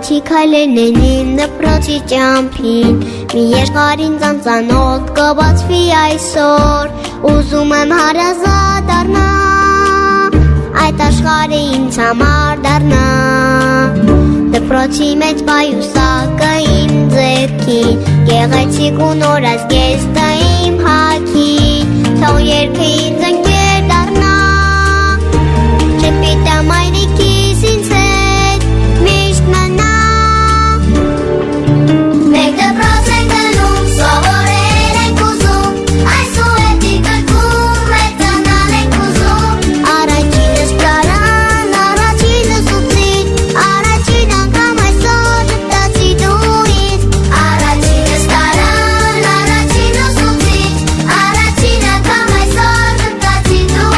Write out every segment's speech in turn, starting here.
առաջի քայլերն են իմ դպրոցի ճամփին Մի երկարին ծանծանոտ կբացվի այսօր Ուզում եմ հարազատ դառնա Այդ աշխարհը ինձ համար դառնա Դպրոցի մեջ պայուսակը իմ ձեռքին Գեղեցիկ ու նոր ազգեստը իմ հագին Թող երգը ինձ ընկեր դառնա Չպիտա մայրիկիս ինձ հետ միշտ մնա Մենք դպրոց ենք գնում, սովորել ենք ուզում Այս ու հետի գրքում մեծանալ ենք ուզում Առաջինս պարան, առաջինս ուսուցիչ Առաջին անգամ այսօր ժպտացի դու ինձ Առաջինս տարան, առաջին ուսուցիչ Առաջին անգամ այսօր ժպտացի դու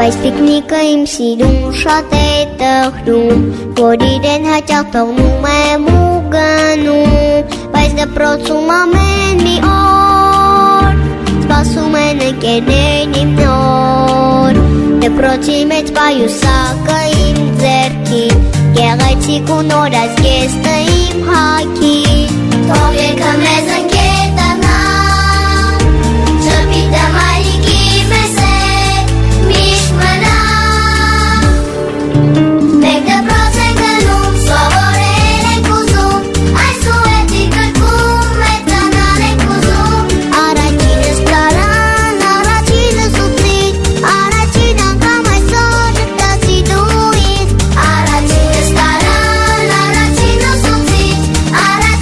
Բայց պիկնիկը իմ սիրուն շատ է տխրում Որ իրեն հաճախ թողնում եմ ու գնում Բայց դպրոցում ամեն մի օր Սպասում են ընկերներն իմ նոր Դպրոցի մեջ պայուսակը իմ ձեռքին Գեղեցիկ ու նոր ազգեստը իմ հագին Թող երգը մեզ ընկեր դառնա Չպիտա մայրիկի մեզ հետ միշտ մնա Մենք դպրոց ենք գնում, սովորել ենք ուզում Այս ու հետի գրքում մեծանալ ենք ուզում Առաջինս տարան, առաջինս ուսուցիչ Առաջին անգամ այսօր ժպտացի դու ինձ Առաջինս տարան, առաջին ուսուցիչ Առաջին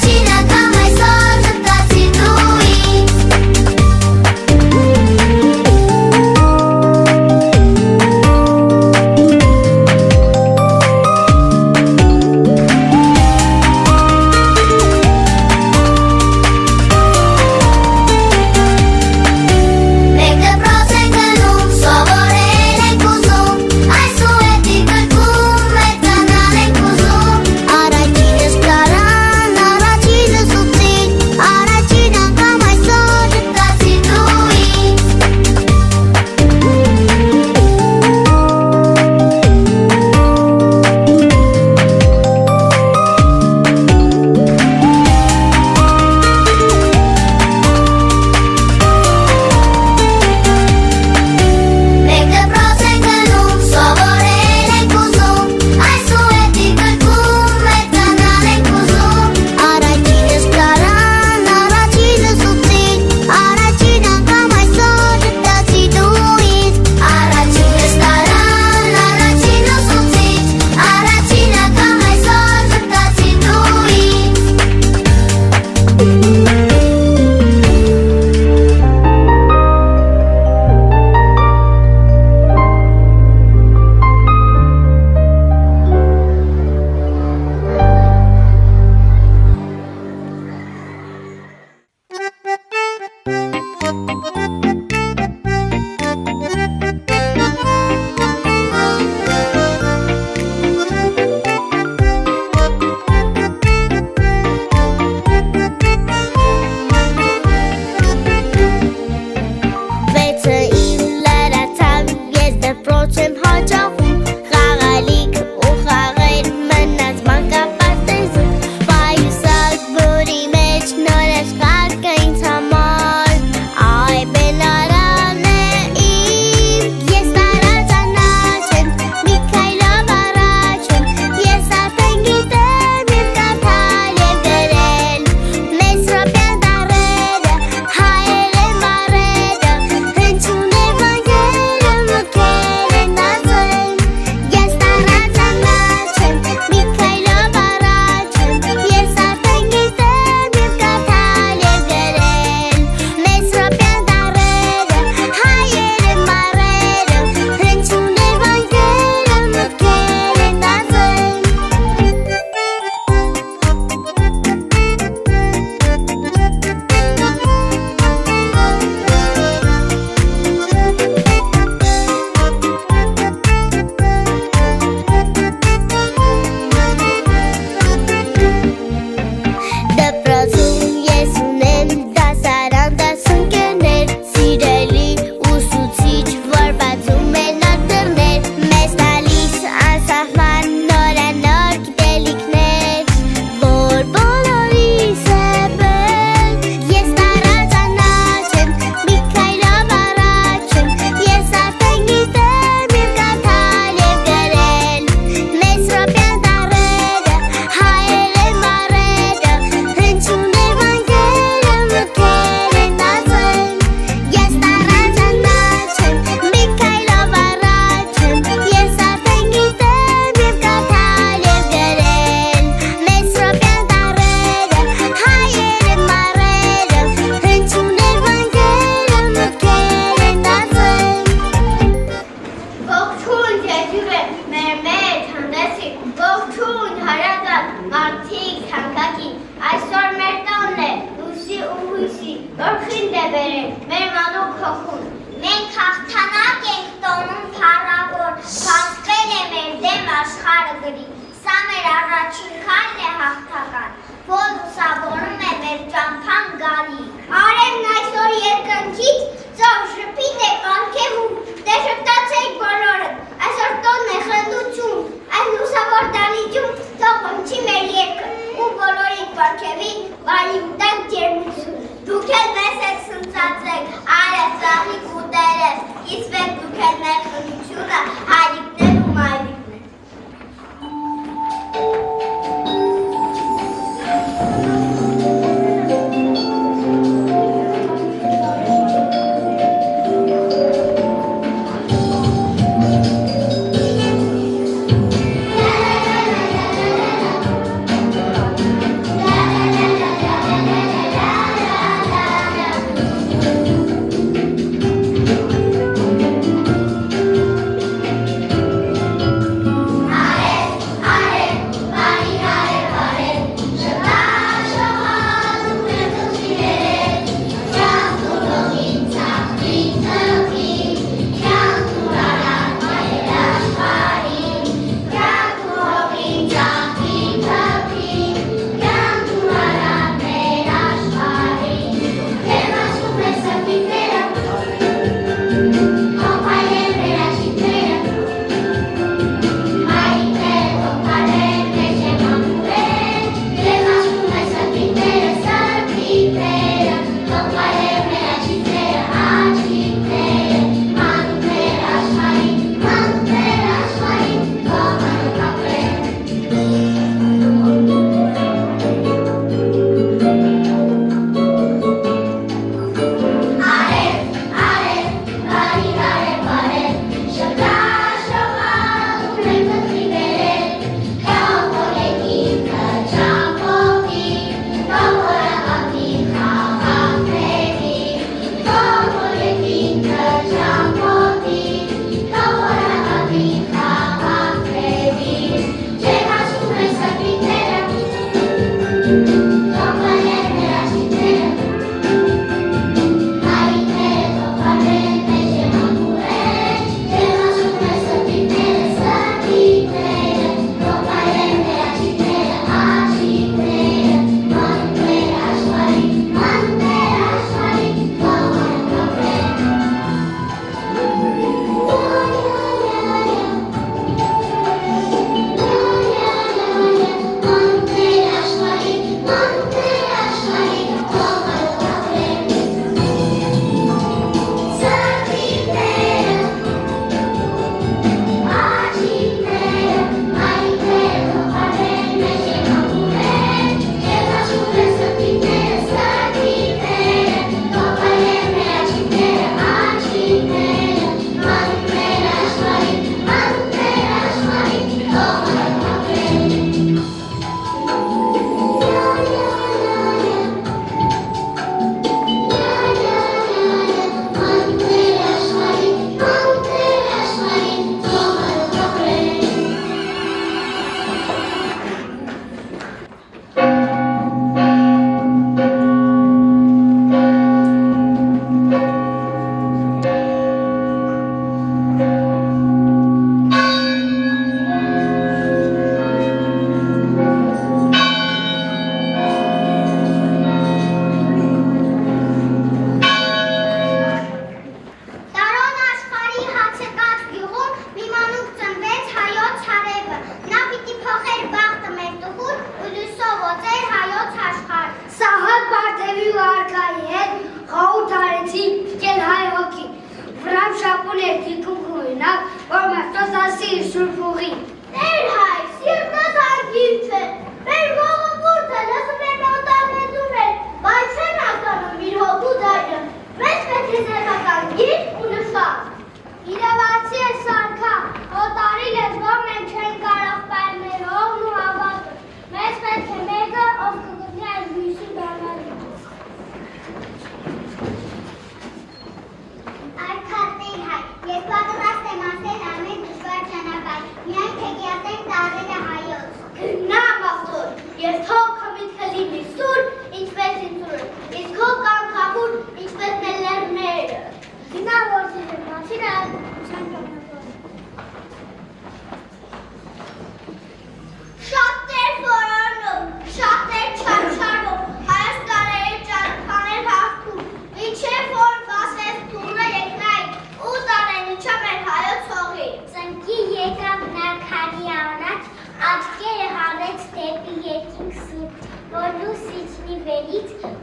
Հիշվեք դուք էլ մեր խնությունը, հայրիկներ ու մայրիկներ։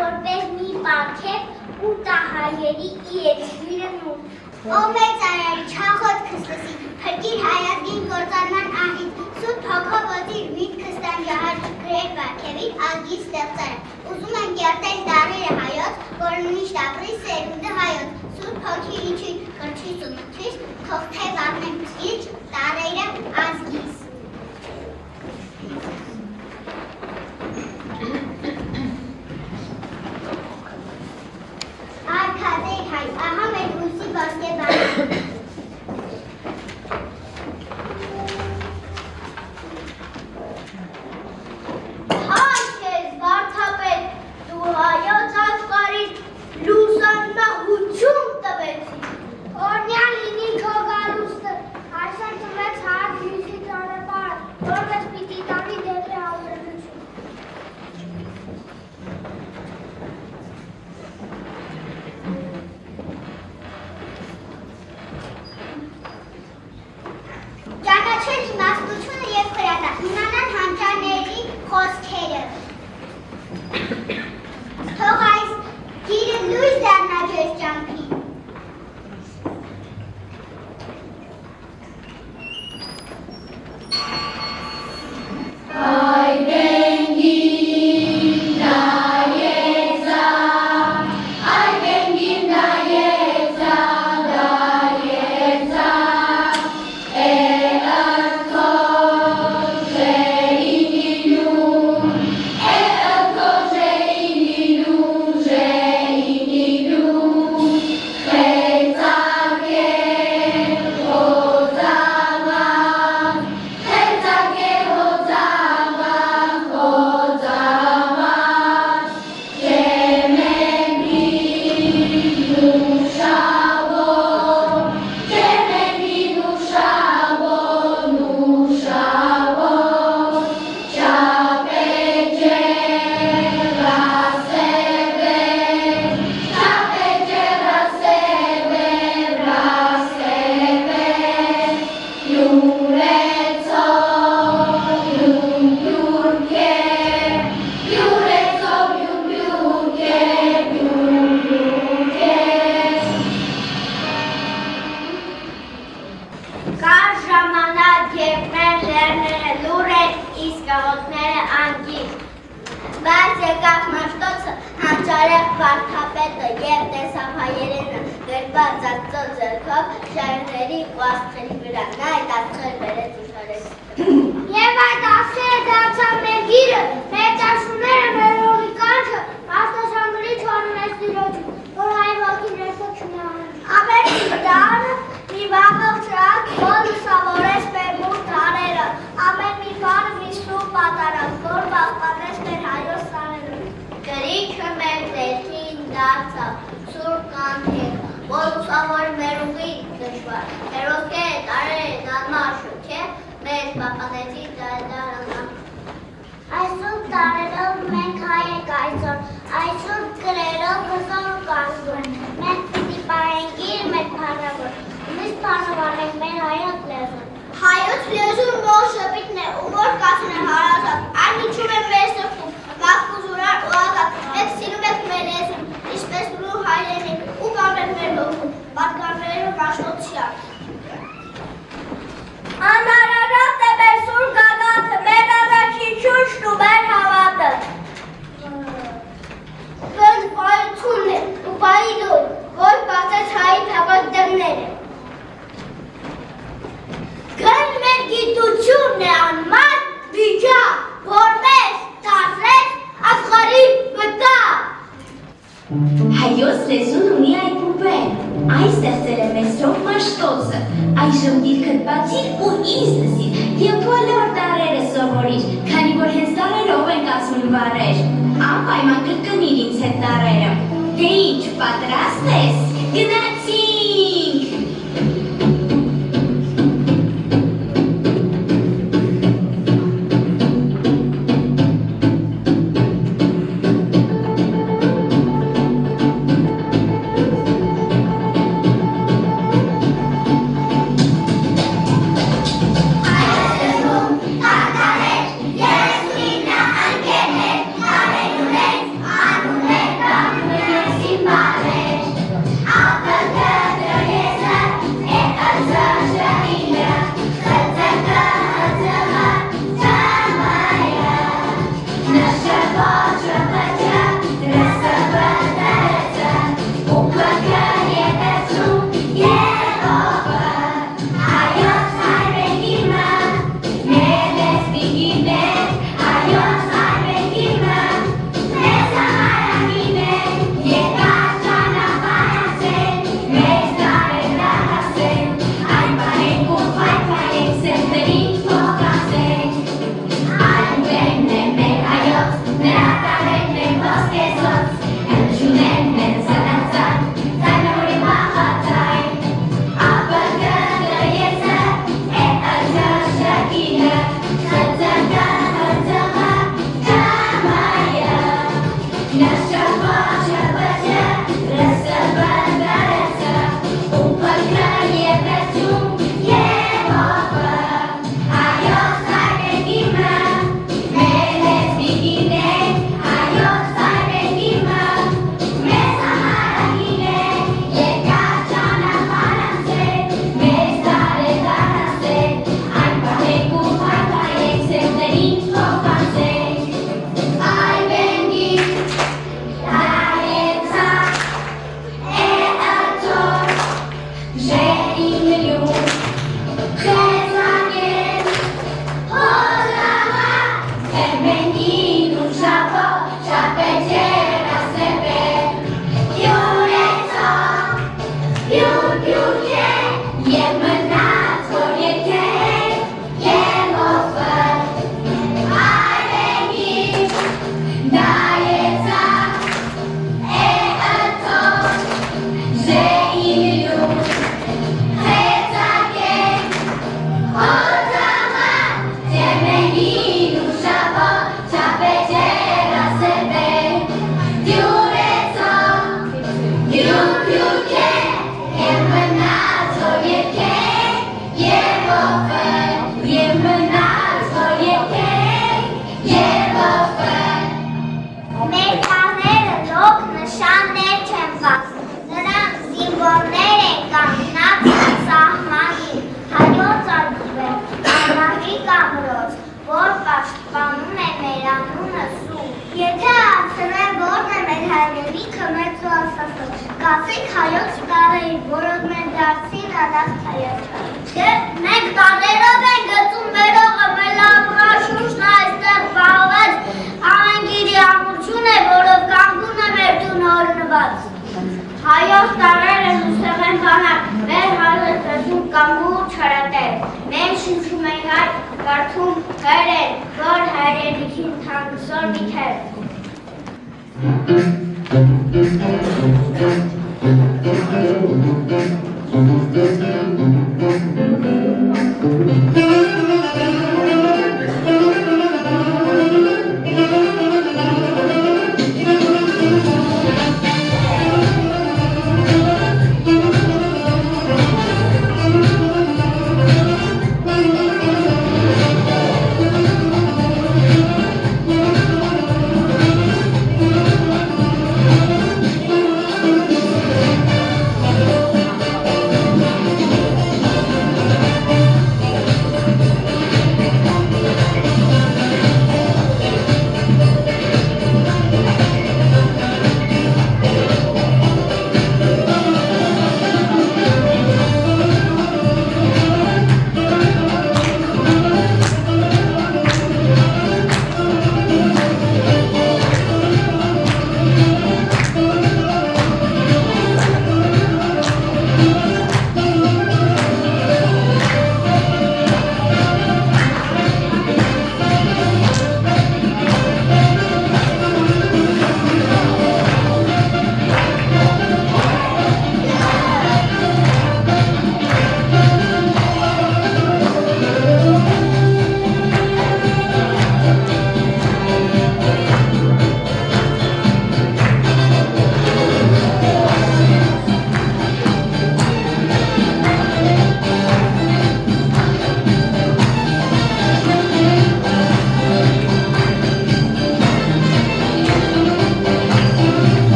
Որպես մի պարգև ու տահայերի իր գիրն ու Օմեծարարի չախոտ քստսի, փրկիր հայազգին գործարման ահից, սուտ հոգովոզիր միտ քստան ժահար գրեր վարքևին ալգի ստեղծարը, ուզում են գերտել դարերը հայոց, որ միշտ ապրի սերունդը հայոց, սուտ հոգի ինչի կրչից ու մտքից, թող թե վարնեմ ծիչ, դարերը ազգիս։ Արկադեի հայ, ահա մեր ուսի ոսկե բանը։ Հայոց լեզուն ունի այդ ուբեր, այս ստեղծել է մեստրով Մաշտոցը, այժմ գիրքդ բացիր ու ինձ լսիր և բոլոր տարերը սովորիր, քանի որ հենց տարերով են կացվում բառեր, անպայման կրկնիր ինձ հետ տարերը, դե ինչ պատրաստ ես, գնացինք։ Yes.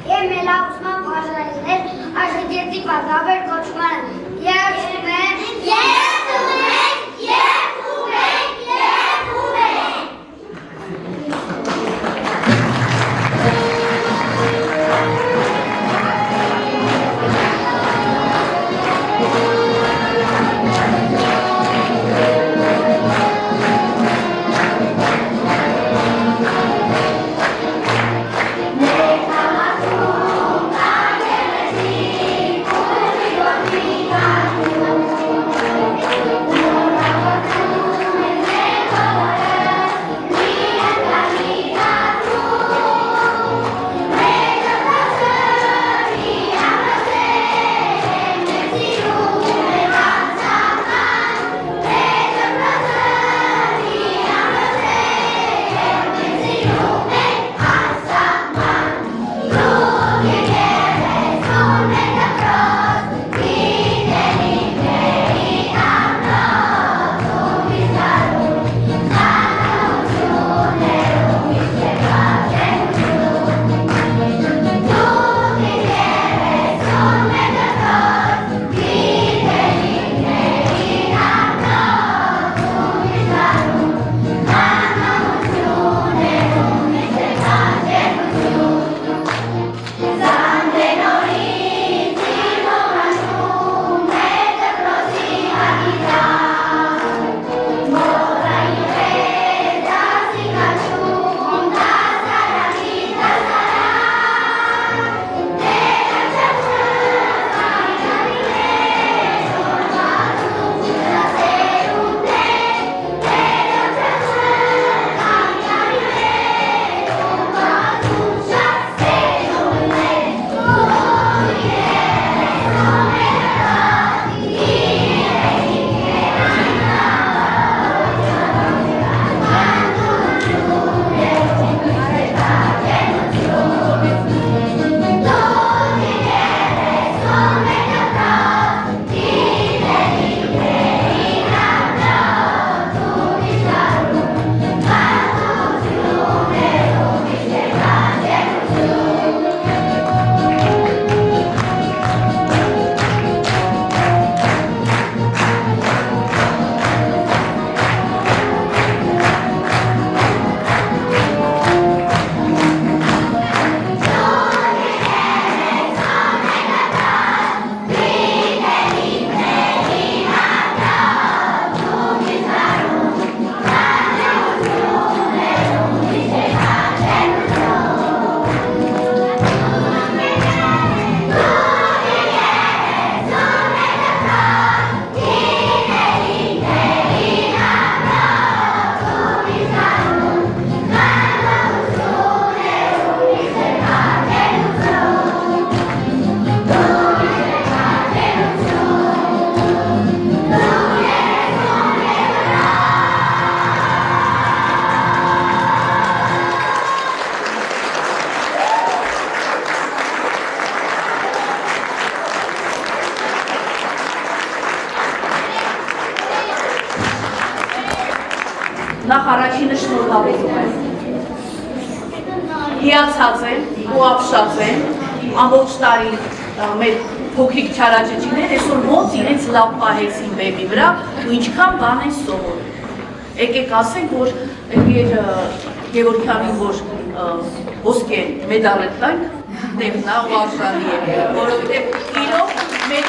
Եվ մելավուսման պաշարիներ աշրջեցի պազավեր կոչման երդում են, երդում են, երդում են, երդում են։ Նախ առաջինը շնորհավորում եմ։ Հիացած եմ ու ապշած եմ ամբողջ տարի մեր փոքրիկ չարաճճիներ այսօր ոնց իրենց լավ պահեցին բեմի վրա ու ինչքան բան են սովորում։ Եկեք ասենք, որ Գևորգյանին, որ ոսկե մեդալ տանք, դեպ նա ու արժանի է, որովհետև իրոք մեր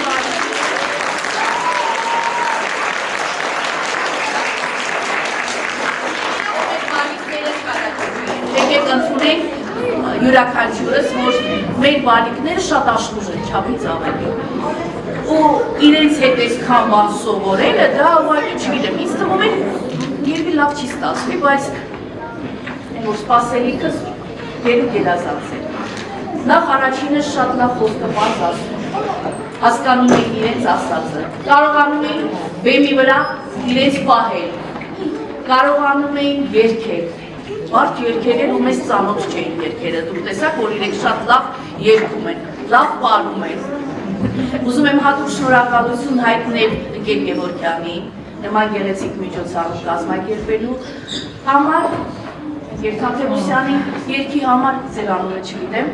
եկեք ընդունենք յուրաքանչյուրս, որ մեր բանիկները շատ աշխուժ են չափից ավելի ու իրենց հետ այսքան բան սովորելը դա ուղղակի չգիտեմ, ինձ թվում է երևի լավ չի ստացվի, բայց որ սպասելիքս գերու գերազանց է։ Նախ առաջինը շատ լավ խոսքը բաց ասում, հասկանում էին իրենց ասածը, կարողանում էին բեմի վրա իրենց պահել, կարողանում էին երգել, բարդ երգեր են ու մեզ ծանոթ չէին երգերը, դուք տեսաք, որ իրենք շատ լավ երգում են, լավ պարում են։ Ուզում եմ հատուկ շնորհակալություն հայտնել Տիկին Գևորգյանի նման գեղեցիկ միջոցառում կազմակերպելու համար, Երթանթևոսյանի երգի համար, ձեր անունը չգիտեմ,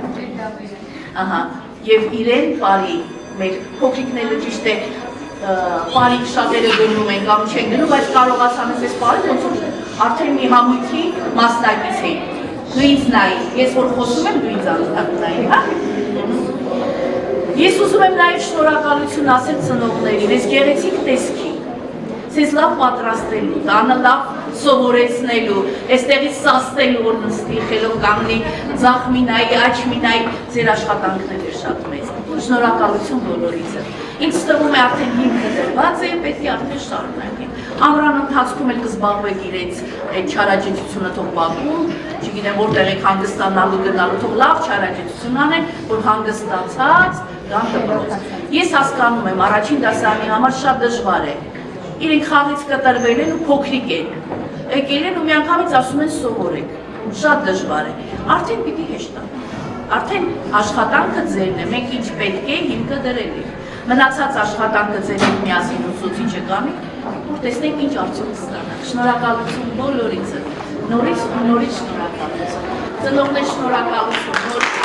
ահա, եւ իրեն բարի, մեր փոքրիկները ճիշտ է բարի շատերը գնում են կամ չեն գնում, բայց կարողացան այս բարի ոնց որ արդեն մի համույթի մասնակից էի։ Դու ինձ նայի, ես որ խոսում եմ, դու ինձ նայի, հա։ Ես ուզում եմ նաև շնորհակալություն ասել ծնողներին, այս գեղեցիկ տեսքի, ցեզ լավ պատրաստելու, տանը լավ սովորեցնելու, այստեղից սաստելու, որ նստի, խելոք կանգնի, ձախ մի նայի, աջ մի նայի, ձեր աշխատանքներ էր շատ մեծ։ Շնորհակալություն բոլորիցը։ Ինձ թվում է արդեն հիմքը դրված է, պետք է արդեն շարունակենք։ Ամռան ընթացքում էլ կզբաղվեք իրենց այդ չարաճճությունը թող բակում, չգիտեմ որտեղ եք հանգստանալու գնալու, թող լավ չարաճճություն անեն, որ հանգստացած գան դպրոց։ Ես հասկանում եմ, առաջին դասարանի համար շատ դժվար է։ Իրենք խաղից կտրվել են ու փոքրիկ են։ Եկել են ու միանգամից ասում են սովորեք։ Շատ դժվար է։ Արդեն պիտի հեշտանա։ Արդեն աշխատանքը ձերն է, մենք ինչ պետք է հիմքը դրել ենք։ Մնացած աշխատանքը ձերին միասին ուսուցիչը կանի, որ տեսնենք ինչ արդյունք ստանանք։ Շնորհակալություն բոլորիցը։ Նորից շնորհակալություն։ Ծնողներ շնորհակալություն։